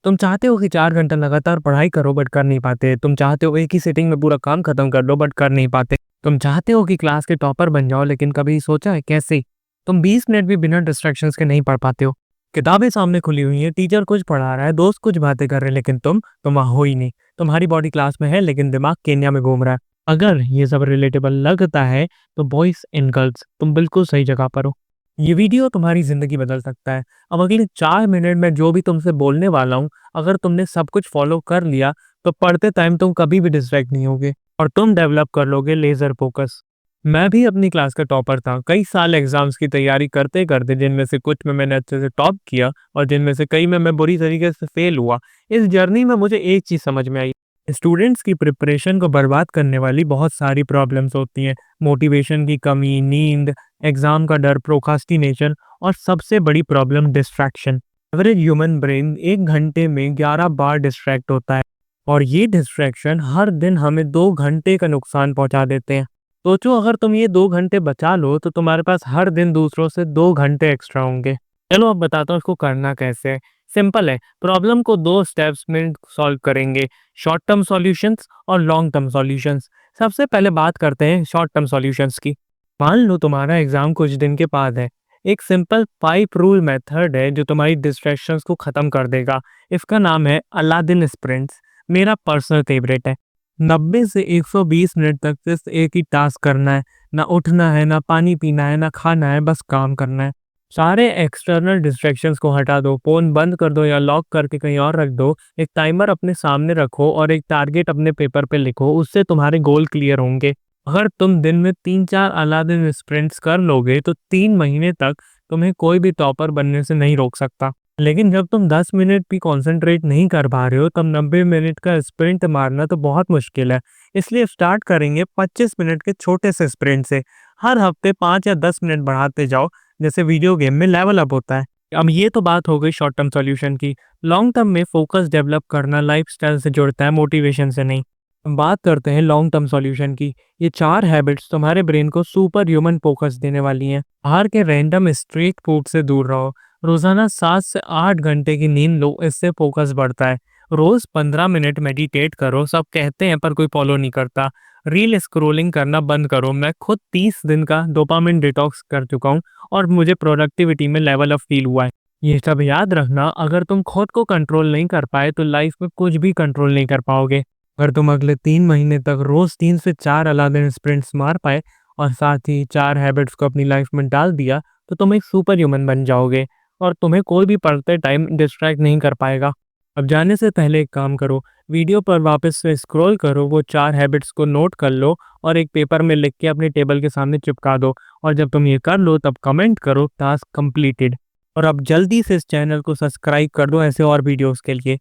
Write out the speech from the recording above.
तुम चाहते हो कि 4 घंटा लगातार पढ़ाई करो बट कर नहीं पाते। तुम चाहते हो एक ही सिटिंग में पूरा काम खत्म कर लो बट कर नहीं पाते। तुम चाहते हो कि क्लास के टॉपर बन जाओ लेकिन कभी सोचा है कैसे? तुम 20 मिनट भी बिना डिस्ट्रैक्शंस के नहीं पढ़ पाते हो। किताबें सामने खुली हुई हैं, टीचर कुछ पढ़ा रहा है, दोस्त कुछ बातें कर रहे हैं लेकिन तुम वहाँ हो ही नहीं। तुम्हारी बॉडी क्लास में है लेकिन दिमाग केन्या में घूम रहा है। अगर ये सब रिलेटेबल लगता है तो बॉयज एंड गर्ल्स तुम बिल्कुल सही जगह पर हो। ये वीडियो तुम्हारी ज़िंदगी बदल सकता है। अब अगले 4 मिनट में जो भी तुमसे बोलने वाला हूँ, अगर तुमने सब कुछ फ़ॉलो कर लिया, तो पढ़ते टाइम तुम कभी भी डिस्ट्रैक्ट नहीं होगे और तुम डेवलप कर लोगे लेज़र फ़ोकस। मैं भी अपनी क्लास का टॉपर था। कई साल एग्ज़ाम्स की तैयारी करते-करते जिनमें से कुछ में मैंने अच्छे से टॉप किया और जिनमें से कई में मैं बुरी तरीके से फ़ेल हुआ। इस जर्नी में मुझे एक चीज़ समझ में आई, स्टूडेंट्स की प्रिपरेशन को बर्बाद करने वाली बहुत सारी प्रॉब्लम्स होती हैं। मोटिवेशन की कमी, नींद, एग्जाम का डर, प्रोक्रास्टिनेशन और सबसे बड़ी problem distraction. Average human brain 1 घंटे में 11 बार डिस्ट्रैक्ट होता है और ये डिस्ट्रैक्शन हर दिन हमें 2 घंटे का नुकसान पहुंचा देते हैं। सोचो अगर तुम ये 2 घंटे बचा लो तो तुम्हारे पास हर दिन दूसरों से 2 घंटे एक्स्ट्रा होंगे। चलो अब बताता हूँ इसको करना कैसे है। सिंपल है, प्रॉब्लम को 2 स्टेप्स में सॉल्व करेंगे, शॉर्ट टर्म सॉल्यूशंस और लॉन्ग टर्म सॉल्यूशंस। सबसे पहले बात करते हैं शॉर्ट टर्म सॉल्यूशंस की। मान लो तुम्हारा एग्जाम कुछ दिन के बाद है। एक सिंपल 5 रूल मेथड है जो तुम्हारी डिस्ट्रैक्शंस को खत्म कर देगा। इसका नाम है अलादीन स्प्रिंट्स। मेरा पर्सनल फेवरेट है। 90 से 120 मिनट तक सिर्फ एक ही टास्क करना है। ना उठना है, ना पानी पीना है, ना खाना है, बस काम करना है। सारे एक्सटर्नल डिस्ट्रैक्शंस को हटा दो, फ़ोन बंद कर दो या लॉक करके कहीं और रख दो। एक टाइमर अपने सामने रखो और एक टारगेट अपने पेपर पे लिखो, उससे तुम्हारे गोल क्लियर होंगे। अगर तुम दिन में 3-4 अलादीन स्प्रिंट्स कर लोगे तो 3 महीने तक तुम्हें कोई भी टॉपर बनने से नहीं रोक सकता। लेकिन जब तुम 10 मिनट भी कंसंट्रेट नहीं कर पा रहे हो तब 90 मिनट का स्प्रिंट मारना तो बहुत मुश्किल है। इसलिए स्टार्ट करेंगे 25 मिनट के छोटे से स्प्रिंट से। हर हफ्ते 5 या 10 मिनट बढ़ाते जाओ, जैसे वीडियो गेम में लेवल अप होता है। अब ये तो बात हो गई शॉर्ट टर्म सॉल्यूशन की। लॉन्ग टर्म में फोकस डेवलप करना लाइफस्टाइल से जुड़ता है, मोटिवेशन से नहीं। हम बात करते हैं लॉन्ग टर्म सॉल्यूशन की। ये 4 हैबिट्स तुम्हारे ब्रेन को सुपर ह्यूमन फोकस देने वाली हैं। बाहर के रैंडम स्ट्रीट फूड से दूर रहो। रोजाना 7 से 8 घंटे की नींद लो, इससे फोकस बढ़ता है। रोज 15 मिनट मेडिटेट करो, सब कहते हैं पर कोई फॉलो नहीं करता। रील स्क्रॉलिंग करना बंद करो। मैं खुद 30 दिन का डोपामिन डिटॉक्स कर चुका हूँ और मुझे प्रोडक्टिविटी में लेवल अप फील हुआ है। ये सब याद रखना, अगर तुम खुद को कंट्रोल नहीं कर पाए तो लाइफ में कुछ भी कंट्रोल नहीं कर पाओगे। अगर तुम अगले 3 महीने तक रोज 3 से 4 अलादीन स्प्रिंट्स मार पाए और साथ ही 4 हैबिट्स को अपनी लाइफ में डाल दिया तो तुम एक सुपर ह्यूमन बन जाओगे और तुम्हें कोई भी पढ़ते टाइम डिस्ट्रैक्ट नहीं कर पाएगा। अब जाने से पहले एक काम करो, वीडियो पर वापस से स्क्रॉल करो, वो 4 हैबिट्स को नोट कर लो और एक पेपर में लिख के अपने टेबल के सामने चिपका दो। और जब तुम ये कर लो तब कमेंट करो टास्क कंप्लीटेड। और अब जल्दी से इस चैनल को सब्सक्राइब कर दो ऐसे और वीडियोस के लिए।